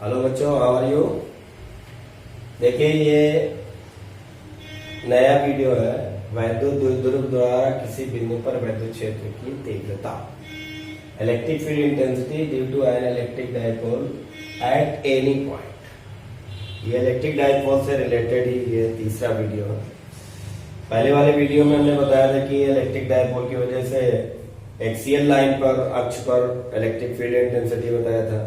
Hello बच्चों, how are you. देखिए, ये नया वीडियो है। वैद्युत द्विध्रुव द्वारा किसी बिंदु पर वैद्युत क्षेत्र की तीव्रता, electric field intensity due to an electric dipole at any point. ये इलेक्ट्रिक डाइपोल से रिलेटेड ही ये तीसरा वीडियो है। पहले वाले वीडियो में हमने बताया था कि इलेक्ट्रिक डाइपोल की वजह से एक्सियल लाइन पर, अक्ष पर इलेक्ट्रिक फील्ड इंटेंसिटी बताया था।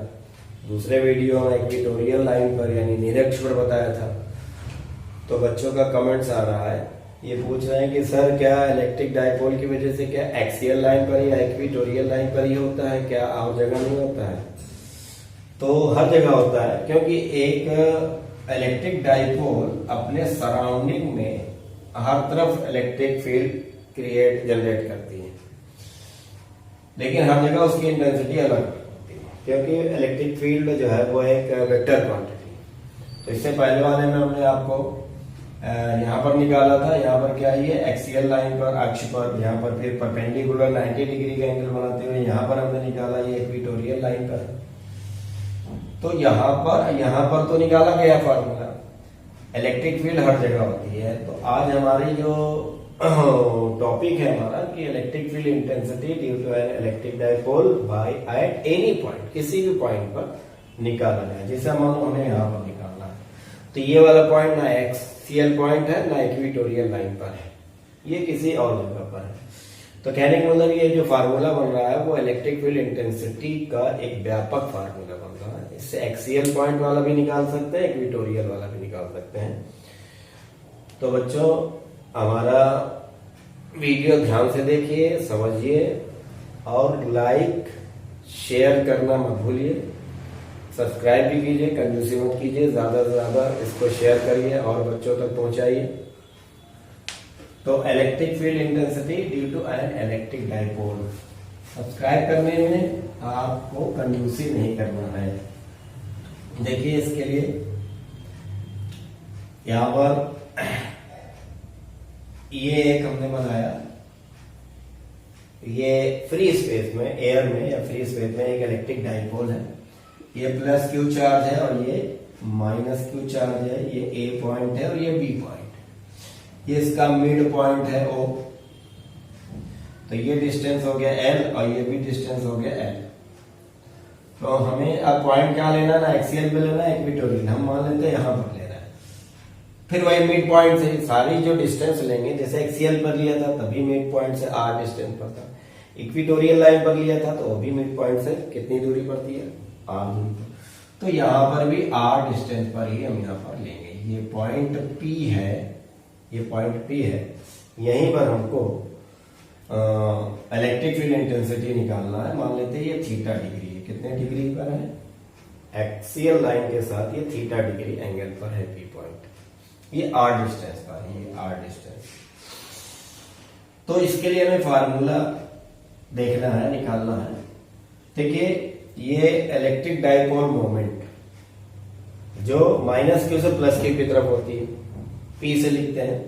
दूसरे वीडियो में इक्वेटोरियल लाइन पर यानी निरक्ष पर बताया था। तो बच्चों का कमेंट्स आ रहा है, ये पूछ रहे हैं कि सर क्या इलेक्ट्रिक डाइपोल की वजह से क्या एक्सियल लाइन पर या इक्वेटोरियल लाइन पर ही होता है, क्या और जगह नहीं होता है? तो हर जगह होता है, क्योंकि एक इलेक्ट्रिक डाइपोल अपने सराउंडिंग में हर तरफ इलेक्ट्रिक फील्ड जनरेट करती है, लेकिन हर जगह उसकी इंटेंसिटी अलग होती है, क्योंकि इलेक्ट्रिक फील्ड जो है वो एक वेक्टर क्वांटिटी। तो इससे पहले वाले में हमने आपको यहाँ पर निकाला था। यहाँ पर क्या है, ये एक्सियल लाइन पर, अक्ष पर, यहाँ पर फिर परपेंडिकुलर 90 डिग्री का एंगल बनाते हुए यहाँ पर हमने निकाला ये इक्वेटोरियल लाइन पर। तो यहाँ पर तो निकाला गया फॉर्मूला, इलेक्ट्रिक फील्ड हर जगह होती है। तो आज हमारी जो टॉपिक है हमारा कि electric field intensity due to an electric dipole by at any point, किसी भी पॉइंट पर निकाला जाए। जैसे हमें यहाँ पर निकालना है, तो ये वाला पॉइंट ना एक्सियल पॉइंट है ना इक्वेटोरियल लाइन पर है, ये किसी और जगह पर है। तो कहने का मतलब ये जो फार्मूला बन रहा है वो इलेक्ट्रिक फील्ड इंटेंसिटी का एक व्यापक फार्मूला बन रहा है। इससे एक्सियल पॉइंट वाला भी निकाल सकते हैं, इक्वेटोरियल वाला भी निकाल सकते हैं। तो बच्चों, हमारा वीडियो ध्यान से देखिए, समझिए और लाइक शेयर करना मत भूलिए। सब्सक्राइब भी कीजिए, कंजूसी मत कीजिए, ज्यादा से ज्यादा इसको शेयर करिए और बच्चों तक पहुंचाइए। तो electric field intensity due to an electric dipole, subscribe करने में आपको कंजूसी नहीं करना है। देखिए, इसके लिए यहां पर ये एक हमने बनाया, ये फ्री स्पेस में, एयर में या फ्री स्पेस में एक इलेक्ट्रिक डाइपोल है। ये प्लस क्यू चार्ज है और ये माइनस क्यू चार्ज है। ये ए पॉइंट है और ये बी पॉइंट, ये इसका मिड पॉइंट है ओ। तो ये डिस्टेंस हो गया एल और ये भी डिस्टेंस हो गया एल। तो हमें अब पॉइंट क्या लेना, ना एक्सियल पे लेना है इक्वेटोरियल, हम मान लेते हैं यहां पर लेना है। फिर वही मिड पॉइंट से सारी जो डिस्टेंस लेंगे, जैसे एक्सियल पर लिया था तभी मिड पॉइंट से आर डिस्टेंस पर था, इक्वेटोरियल लाइन पर लिया था तो वो भी मिड पॉइंट से कितनी दूरी पड़ती है, आर दूरी पर। तो यहाँ पर भी आर डिस्टेंस पर ही हम यहाँ पर लेंगे। ये पॉइंट पी है, ये पॉइंट पी है, यहीं पर हमको इलेक्ट्रिक फील्ड इंटेंसिटी निकालना है। मान लेते हैं ये थीटा डिग्री है, कितने डिग्री पर है, एक्सियल लाइन के साथ ये थीटा डिग्री एंगल पर है पी पॉइंट, ये आर डिस्टेंस पर है, ये आर डिस्टेंस। तो इसके लिए हमें फार्मूला देखना है, निकालना है। देखिए, ये इलेक्ट्रिक डाइपोल मोमेंट जो माइनस क्यू से प्लस क्यू की तरफ होती है, पी से लिखते हैं।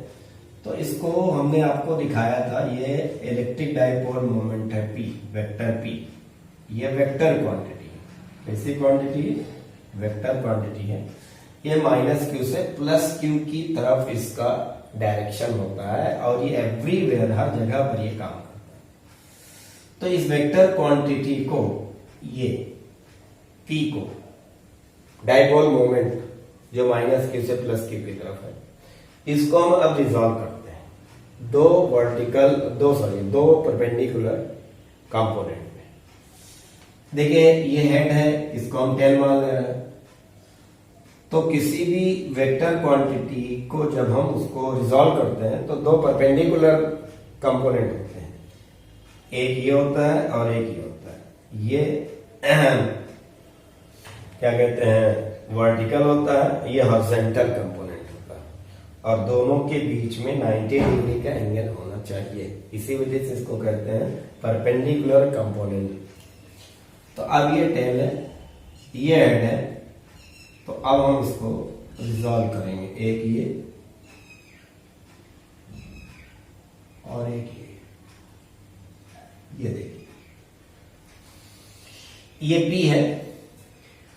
तो इसको हमने आपको दिखाया था, ये इलेक्ट्रिक डाइपोल मोमेंट है पी, वेक्टर पी। ये वेक्टर क्वांटिटी है, कैसी क्वांटिटी है, वेक्टर क्वांटिटी है। ये माइनस क्यू से प्लस क्यू की तरफ इसका डायरेक्शन होता है और ये एवरीवेयर, हर जगह पर ये काम करता है। तो इस वेक्टर क्वांटिटी को, ये पी को, डाइपोल मोमेंट जो माइनस क्यू से प्लस क्यू की तरफ है, इसको हम अब रिजॉल्व करते हैं दो परपेंडिकुलर कंपोनेंट में। देखिए, ये हेड है, इसको हम 10 मान ले रहे हैं। तो किसी भी वेक्टर क्वांटिटी को जब हम उसको रिजॉल्व करते हैं तो दो परपेंडिकुलर कंपोनेंट होते हैं, एक ये होता है और एक ये होता है। ये क्या कहते हैं, वर्टिकल होता है, ये हॉरिजॉन्टल कंपोनेंट होता है और दोनों के बीच में 90 डिग्री का एंगल होना चाहिए। इसी वजह से इसको कहते हैं परपेंडिकुलर कंपोनेंट। तो अब ये टेल है, ये हेड है, तो अब हम इसको रिजॉल्व करेंगे, एक ये और एक ये देखिए, ये P है,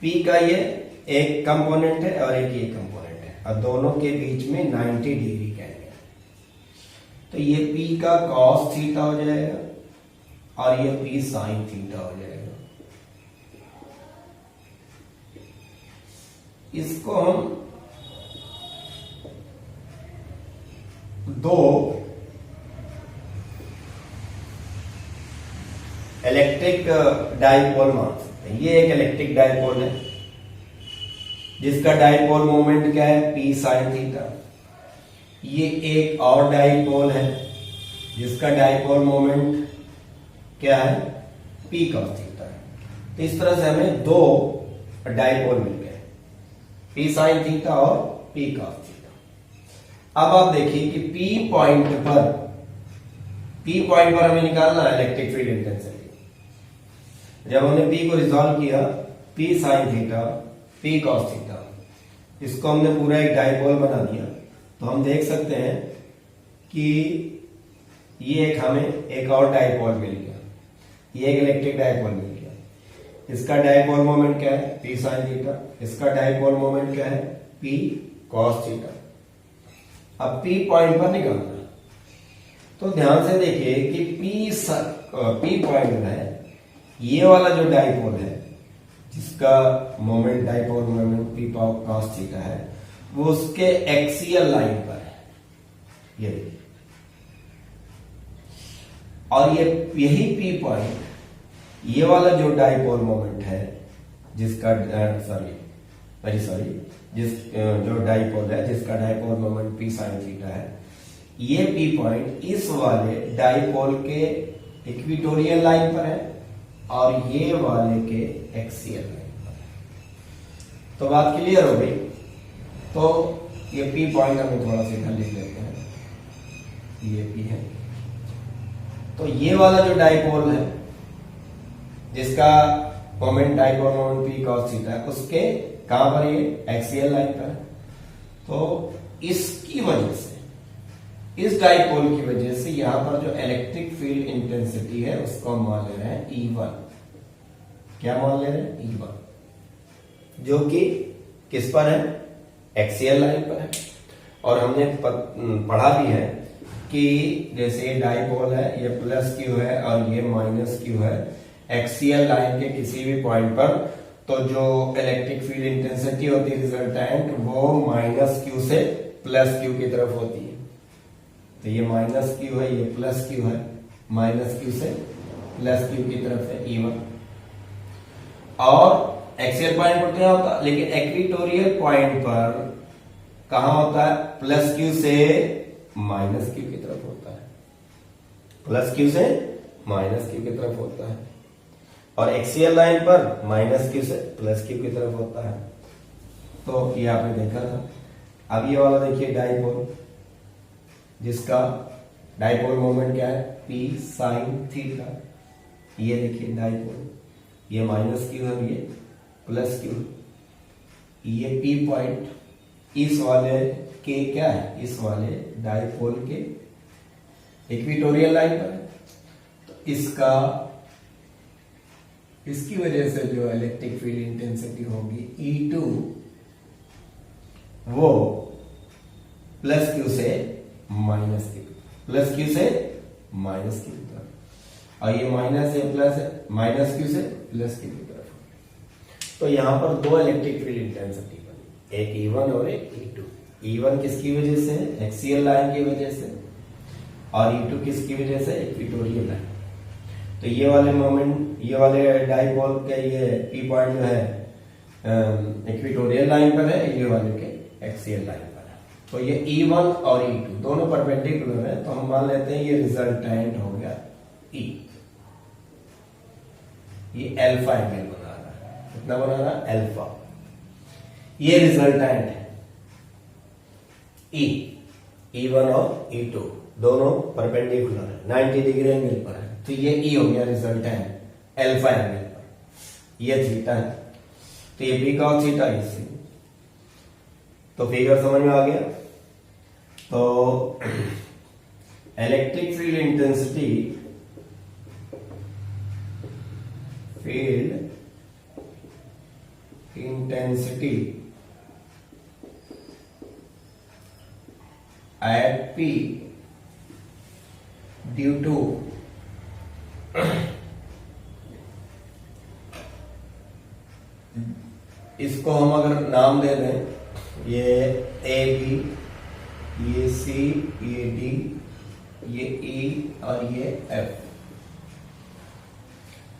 P का ये एक कंपोनेंट है और एक ये कंपोनेंट है, और दोनों के बीच में 90 डिग्री का एंगल, तो ये P का cos थीटा हो जाएगा और ये P sin थीटा हो जाएगा। इसको हम दो इलेक्ट्रिक डाइपोल मान सकते हैं। ये एक इलेक्ट्रिक डाइपोल है जिसका डाइपोल मोमेंट क्या है, P sin थीटा। ये एक और डाइपोल है जिसका डाइपोल मोमेंट क्या है, P cos थीटा है। तो इस तरह से हमें दो डाइपोल मिल गए, P sin थीटा और P cos थीटा। अब आप देखिए कि P पॉइंट पर हमें निकालना है इलेक्ट्रिक फील्ड इंटेंसिटी। जब हमने P को रिजॉल्व किया, P sin theta, P cos theta, इसको हमने पूरा एक डाइपोल बना दिया, तो हम देख सकते हैं कि ये एक हमें एक और डाइपोल मिल गया, ये एक इलेक्ट्रिक डाइपोल मिल गया। इसका डाइपोल मोमेंट क्या है, P sin थीटा, इसका डाइपोल मोमेंट क्या है, P cos थीटा। अब P पॉइंट पर निकालना है, तो ध्यान से देखिए कि P पॉइंट में ये वाला जो डाइपोल है जिसका moment dipole moment P cos theta है, वो उसके एक्सियल लाइन पर है, ये देखिए। और ये यही P पॉइंट, ये वाला जो डाइपोल मोमेंट है जिसका जो डाइपोल है जिसका dipole moment P sin theta है, ये P पॉइंट इस वाले डाइपोल के इक्विटोरियल लाइन पर है और ये वाले के एक्सियल लाइन पर है। तो बात क्लियर हो गई। तो ये P पॉइंट हमें थोड़ा सा इधर लिख लेते हैं, ये P है। तो ये वाला जो डाइपोल है जिसका moment dipole moment P cos theta है, उसके कहां पर, ये एक्सियल लाइन पर है। तो इसकी वजह से, इस डाइपोल की वजह से यहां पर जो इलेक्ट्रिक फील्ड इंटेंसिटी है उसको हम मान ले रहे हैं E1। क्या मान ले रहे हैं, E1, जो कि किस पर है, एक्सियल लाइन पर है। और हमने पढ़ा भी है कि जैसे ये डाइपोल है, ये प्लस क्यू है और ये माइनस क्यू है, एक्सियल लाइन के किसी भी पॉइंट पर, तो जो इलेक्ट्रिक फील्ड इंटेंसिटी होती है रिजल्टेंट, वो माइनस क्यू से प्लस क्यू की तरफ होती है। तो ये माइनस क्यू है, ये प्लस क्यू है, माइनस क्यू से प्लस क्यू की तरफ है E1। और एक्सियल पॉइंट पर क्या होता है, लेकिन इक्वेटोरियल पॉइंट पर कहां होता है, प्लस क्यू से माइनस क्यू की तरफ होता है, प्लस क्यू से माइनस क्यू की तरफ होता है। और एक्सियल लाइन पर माइनस क्यू से प्लस क्यू की तरफ होता है। तो ये आपने देखा था। अब ये वाला देखिए डाइपोल, जिसका डाइपोल मोमेंट क्या है, P sin थीटा। ये देखिए डाइपोल, ये माइनस क्यू है, ये प्लस क्यू। ये P पॉइंट इस वाले के क्या है, इस वाले डाइपोल के इक्विटोरियल लाइन पर है। तो इसकी वजह से जो इलेक्ट्रिक फील्ड इंटेंसिटी होगी E2, वो प्लस क्यू से माइनस क्यू, प्लस क्यू से माइनस क्यू की तरफ, और ये माइनस है प्लस है, माइनस क्यू से प्लस क्यू की तरफ। तो यहां पर दो इलेक्ट्रिक फील्ड इंटेंसिटी बनी, एक E1 और एक E2। E1 किसकी वजह से, एक्सियल लाइन की वजह से, और E2 किसकी वजह से, इक्विटोरियल लाइन। तो ये वाले मोमेंट, ये वाले डाइपोल के ये P पॉइंट जो है इक्विटोरियल लाइन पर है, ये वाले के एक्सियल लाइन पर है। तो ये E1 और E2 दोनों परपेंडिकुलर है, तो हम मान लेते हैं ये रिजल्टेंट हो गया E। ये अल्फा एंगल बना रहा है, कितना बना रहा है, अल्फा। ये रिजल्टेंट है E1 और E2 दोनों परपेंडिकुलर है, 90 डिग्री एंगल पर है। तो ये E हो गया रिजल्टेंट अल्फा एंगल पर, ये थीटा है। तो ये P cos थीटा इसी। तो फिगर समझ में आ गया। तो electric field intensity, field intensity at P due to इसको हम अगर नाम दे दें, ये ए बी, ये सी, ये डी, ये ई और ये F.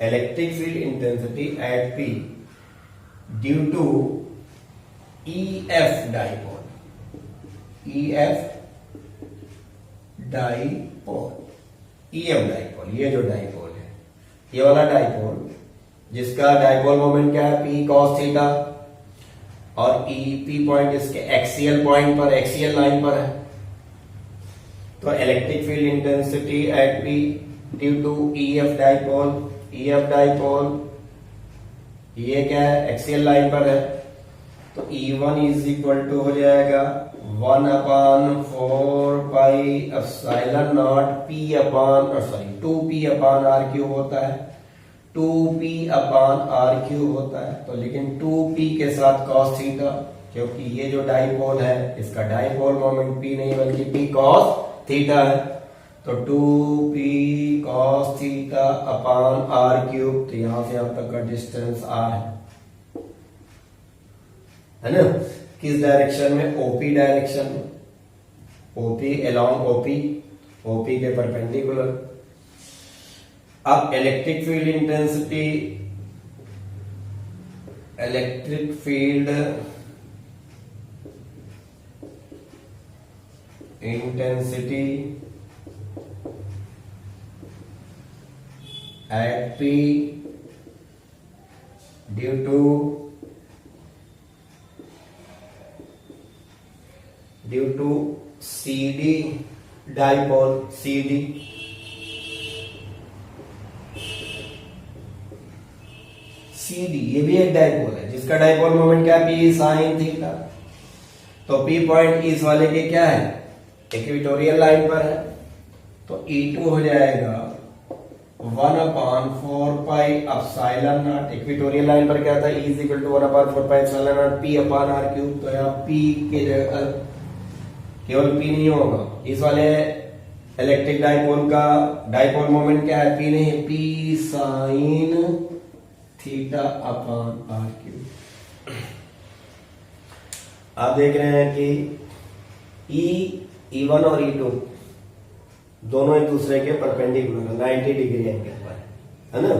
Electric field intensity at P due to E F dipole, E F dipole, E F dipole, ये जो डाइपोल है, ये वाला डाइपोल जिसका डाइपोल मोमेंट क्या है, पी कॉस थीटा, और ई पी पॉइंट इसके एक्सियल पॉइंट पर, एक्सियल लाइन पर है। तो electric field intensity at P due to E F dipole, E F dipole ये क्या है, एक्सियल लाइन पर है। तो E1 इज इक्वल टू हो जाएगा 1/4 pi epsilon naught P upon, sorry 2p upon r cube होता है, 2p अपान आर क्यूब होता है। तो लेकिन 2p के साथ cos थीटा, क्योंकि ये जो डाइपोल है इसका डाइपोल मोमेंट p नहीं बल्कि p cos थीटा है। तो 2p cos theta upon r cube, तो यहां से यहां तक का डिस्टेंस r है ना। किस डायरेक्शन में, OP डायरेक्शन में, OP अलोंग OP के परपेंडिकुलर। अब electric field intensity, electric field intensity at P due to CD dipole, CD ये भी एक डाइपोल है जिसका डाइपोल मोमेंट क्या है, P साइन थीटा। तो P पॉइंट इस वाले के क्या है, इक्वेटोरियल लाइन पर है। तो E2 हो जाएगा 1/4 pi epsilon naught, equatorial line पर क्या था, E is equal to 1/4 pi epsilon naught P upon r cube. तो यहाँ P के जगह केवल P नहीं होगा, इस वाले इलेक्ट्रिक डाइपोल का डाइपोल मोमेंट क्या है, P नहीं, P sine theta upon r cube. आप देख रहे हैं कि E1 और E2 दोनों एक दूसरे के परपेंडिकुलर है, 90 डिग्री एंगल पर है ना।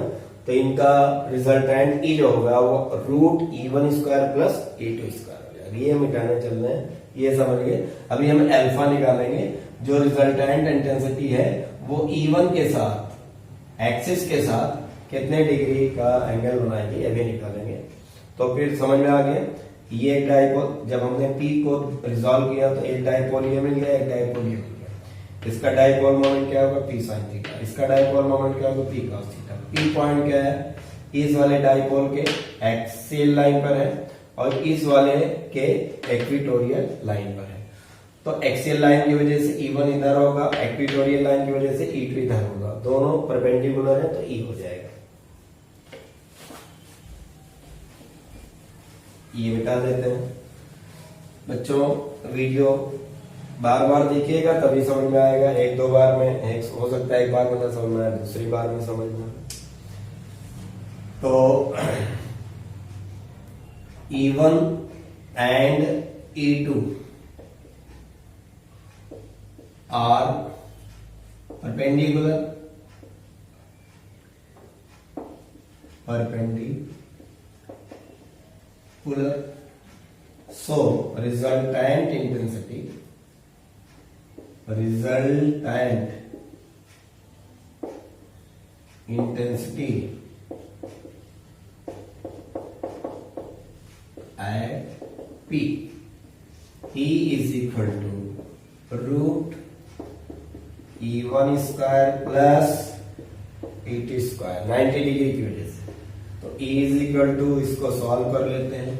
तो इनका रिजल्टेंट E जो होगा वो √E1 square plus E2 square हो जाएगा। ये मिटाने चल रहे हैं, ये समझिए। अभी हम अल्फा निकालेंगे, जो रिजल्टेंट इंटेंसिटी है वो E1 के साथ, एक्सिस के साथ कितने डिग्री का एंगल बनाएंगे ये भी निकालेंगे। तो फिर समझ में आ गया, ये एक डाइपोल, जब हमने P को रिजॉल्व किया तो एक डाइपोल ये मिल गया, एक डाइपोल ये मिल गया। इसका डाइपोल मोमेंट क्या होगा, P साइन थीटा, इसका डाइपोल मोमेंट क्या होगा, P cos theta. P point क्या है, इस वाले डाइपोल के एक्सियल लाइन पर है और इस वाले के इक्वेटोरियल लाइन पर है। तो एक्सियल लाइन की वजह से E1 इधर होगा, इक्वेटोरियल लाइन की वजह से E2 इधर होगा, दोनों परपेंडिकुलर है तो E हो जाएगा। ये मिटा देते हैं। बच्चों वीडियो बार बार देखिएगा तभी समझ में आएगा, एक दो बार में, एक हो सकता है एक बार में ना समझ में आए, दूसरी बार में समझ में आए। तो E1 and E2 are perpendicular, so resultant intensity at P E is equal to root E1 square plus E2 square 90 degree की वजह से। तो E इज इक्वल टू, इसको सॉल्व कर लेते हैं।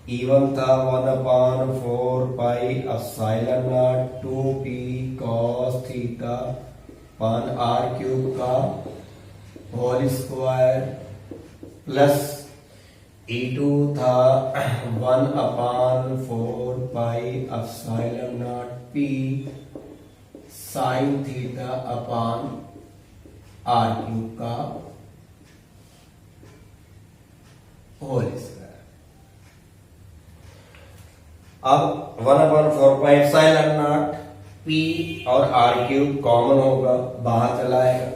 E1 था 1/4 pi epsilon naught 2p cos theta upon r cube का होल स्क्वायर प्लस E2 था 1/4 pi epsilon naught P sine theta upon r cube का होल स्क्वायर। अब 1/4 पाई एप्सिलॉन नॉट P और आर क्यूब कॉमन होगा, बाहर चला आएगा।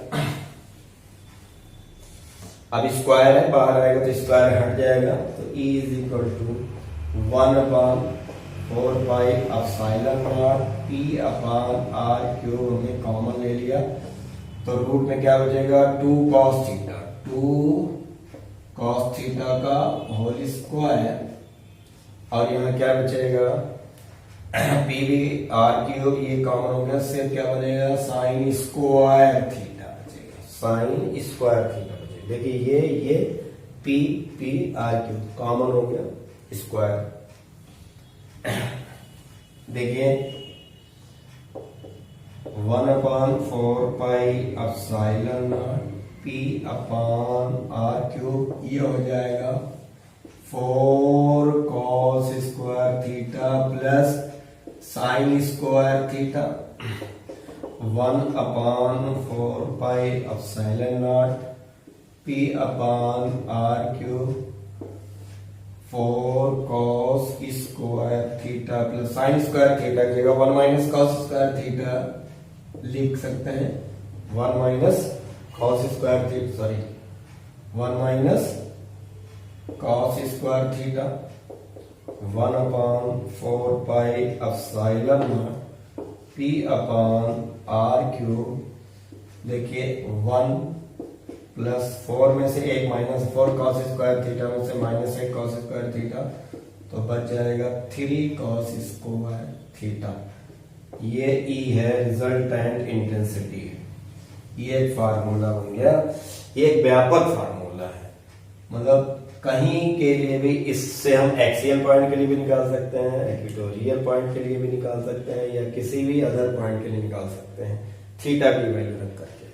अब स्क्वायर है, बाहर आएगा तो स्क्वायर हट जाएगा, तो E is equal to 1/4 pi epsilon naught P upon r cube हमने कॉमन ले लिया, तो रूट में क्या बचेगा 2 cos थीटा, 2 cos थीटा का होल स्क्वायर, और यहाँ क्या बचेगा पी भी आर क्यूब, ये कॉमन हो गया, से क्या बनेगा साइन स्क्वायर थीटा बचेगा, साइन स्क्वायर थीटा बचेगा। देखिए ये P P r cube common हो गया, स्क्वायर। देखिए 1/4 pi epsilon naught P upon r cube, ये हो जाएगा 4 cos square theta plus sine square theta 1/4 pi epsilon naught P upon r cube 4 cos square theta plus sine square theta की जगह 1 - cos square theta लिख सकते हैं, 1 - cos square theta, sorry 1 - cos square theta 1/4 pi epsilon naught P upon r cube. देखिए 1 plus 4 में से 1 -4 cos square theta में से -1 cos स्क्वायर थीटा, तो बच जाएगा 3 cos स्क्वायर थीटा। ये E है, रिजल्टेंट इंटेंसिटी है। ये एक फार्मूला बन गया, ये एक व्यापक फार्मूला है, मतलब कहीं के लिए भी इससे हम एक्सियल पॉइंट के लिए भी निकाल सकते हैं, इक्वेटोरियल पॉइंट के लिए भी निकाल सकते हैं, या किसी भी अदर पॉइंट के लिए निकाल सकते हैं थीटा की वैल्यू रख करके।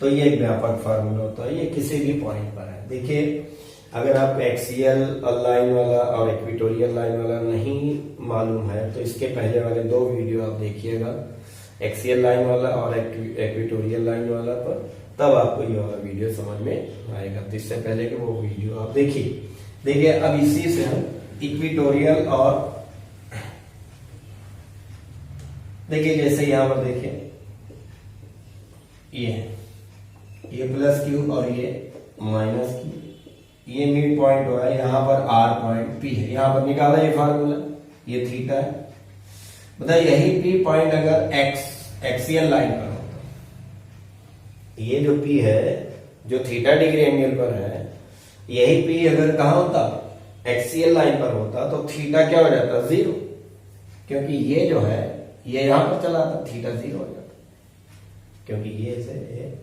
तो ये एक व्यापक फार्मूला होता है, ये किसी भी पॉइंट पर है। देखिए अगर आप एक्सियल लाइन वाला और इक्वेटोरियल लाइन वाला नहीं मालूम है, तो इसके पहले वाले 2 वीडियो आप देखिएगा, एक्सियल लाइन वाला और इक्वेटोरियल लाइन वाला पर, तब आपको ये वाला वीडियो समझ में आएगा। तो इससे पहले कि वो वीडियो आप देखिए। देखिए अब इसी से हम इक्वेटोरियल और देखिए जैसे यहां पर देखिए ये प्लस क्यूब और ये माइनस क्यूब, ये मिड पॉइंट हुआ है, यहां पर आर पॉइंट पी है, यहां पर निकाला ये फार्मूला, ये थीटा है। बताइए यही पी पॉइंट अगर एक्सियल लाइन पर होता, ये जो पी है जो थीटा डिग्री एंगल पर है, यही पी अगर कहां होता एक्सियल लाइन पर होता, तो थीटा क्या हो जाता 0, क्योंकि ये जो है ये यहां पर चला था, थीटा 0 हो जाता, क्योंकि ये से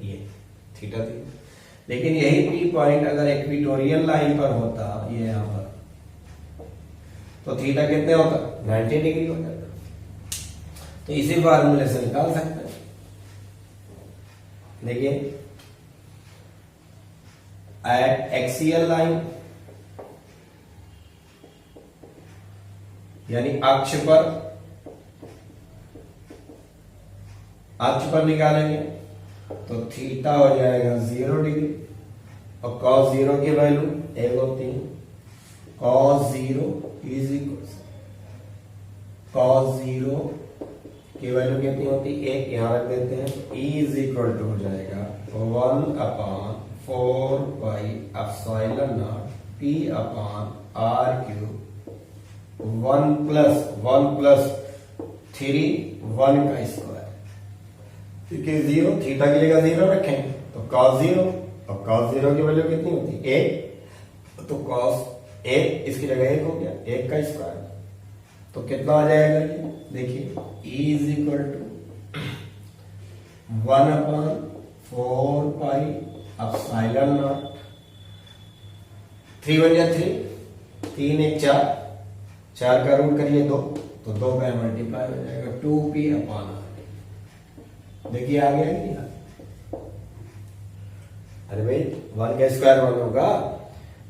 ये थीटा 0। लेकिन यही पी पॉइंट अगर इक्वेटोरियल लाइन पर होता, ये यहां पर, तो थीटा कितने होता 90 डिग्री हो जाता। तो इसी फार्मूले से निकाल सकते हैं। देखिए एट एक्सियल लाइन यानी अक्ष पर निकालेंगे तो थीटा हो जाएगा 0 डिग्री, और cos 0 की वैल्यू 1 होती है। cos 0 इज इक्वल, cos 0 की वैल्यू कितनी होती है 1, यहां रख देते हैं। E इज इक्वल टू हो जाएगा 1/4 pi epsilon naught P upon r cube 1 plus 3 1 का स्क्वायर, ठीक है 0, थीटा की जगह 0 रखेंगे तो cos 0, और cos 0 की वैल्यू कितनी होती है 1, तो cos 1 इसकी जगह 1 हो गया, 1 का स्क्वायर, तो कितना आ जाएगा ये देखिए E is equal to 1/4 pi epsilon naught, 3 1 या 3, 3 1 4, 4 का रूट करिए 2, तो 2 का मल्टीप्लाई हो जाएगा 2p अपान आर। देखिए आ गया क्या, अरे भाई 1 का स्क्वायर 1 होगा,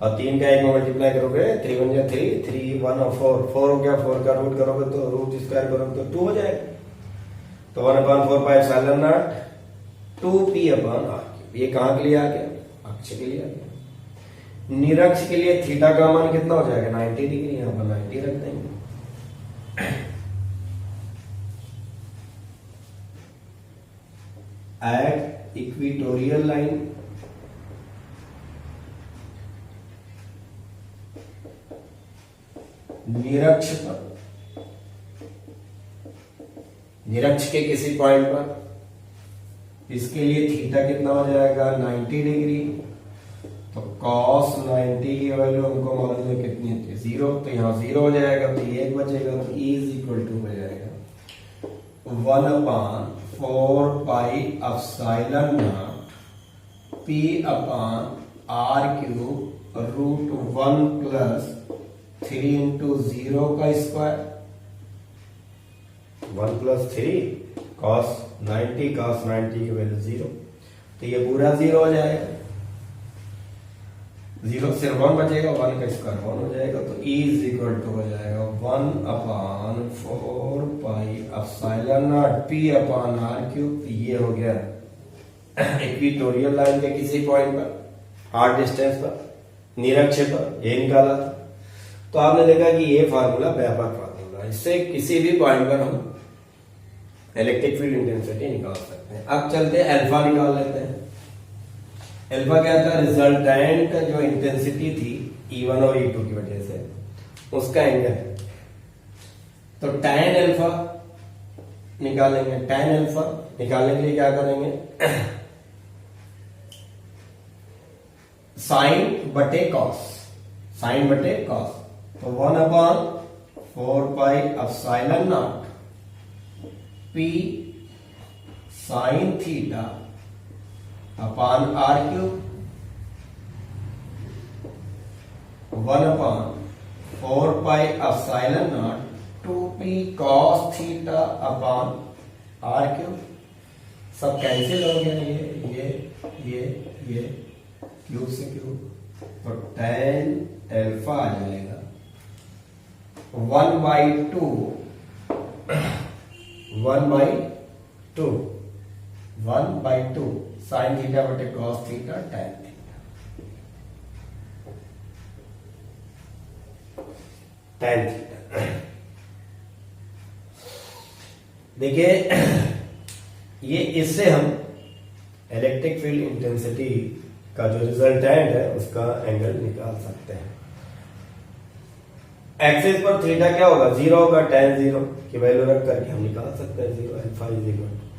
और 3 का 1 में मल्टीप्लाई करोगे 3 1 जा 3, 3 1 और 4, 4 हो गया, 4 का रूट करोगे तो रूट स्क्वायर करोगे तो 2 हो जाएगा। तो 1/4 pi epsilon naught 2p upon r। ये कहां के लिए आ गया? अक्ष के लिए आ गया। निरक्ष के लिए थीटा का मान कितना हो जाएगा? 90 डिग्री। यहां पर 90 रख देंगे। एट इक्वेटोरियल लाइन निरक्ष पर, निरक्ष के किसी पॉइंट पर, इसके लिए थीटा कितना हो जाएगा? 90 डिग्री। तो cos 90 की वैल्यू हमको मालूम है कितनी थी? 0। तो यहाँ 0 हो जाएगा, तो ये 1 बचेगा, तो E इज इक्वल टू हो जाएगा 1/4 pi epsilon naught p upon r cube root 1 plus 3 into 0 का स्क्वायर। 1 प्लस 3 cos 90 की वैल्यू 0, तो ये पूरा 0 हो जाएगा। 0 सिर्फ 1 बचेगा, 1 का स्क्वायर 1 हो जाएगा, तो E इज इक्वल टू हो जाएगा 1/4 pi epsilon naught p upon r cube. ये हो गया इक्वेटोरियल लाइन के किसी पॉइंट पर, हार्ड डिस्टेंस पर, निरक्ष पर, ये निकाला था। तो आपने देखा कि ये फार्मूला व्यापक फार्मूला, इससे किसी भी पॉइंट पर हम इलेक्ट्रिक फील्ड इंटेंसिटी निकाल सकते हैं। अब चलते हैं अल्फा निकाल लेते हैं। अल्फा क्या था? रिजल्टेंट जो इंटेंसिटी थी E1 और E2 की वजह से, उसका एंगल। तो tan अल्फा निकालेंगे। tan अल्फा निकालने के लिए क्या करेंगे? साइन बटे कॉस, साइन बटे कॉस। तो 1/4 pi epsilon naught p sine theta upon r cube 1/4 pi epsilon naught 2p cos theta upon r cube. सब कैंसिल हो गया, ये क्यूब से क्यूब, तो tan अल्फा आ जाएगा 1/2 साइन थीटा बटे cos theta tan theta. tan theta देखिए, ये इससे हम इलेक्ट्रिक फील्ड इंटेंसिटी का जो रिजल्टेंट है उसका एंगल निकाल सकते हैं। एक्सिस पर थीटा क्या होगा? 0 होगा। tan 0 की वैल्यू रख करके हम निकाल सकते हैं 0। Alpha is equal to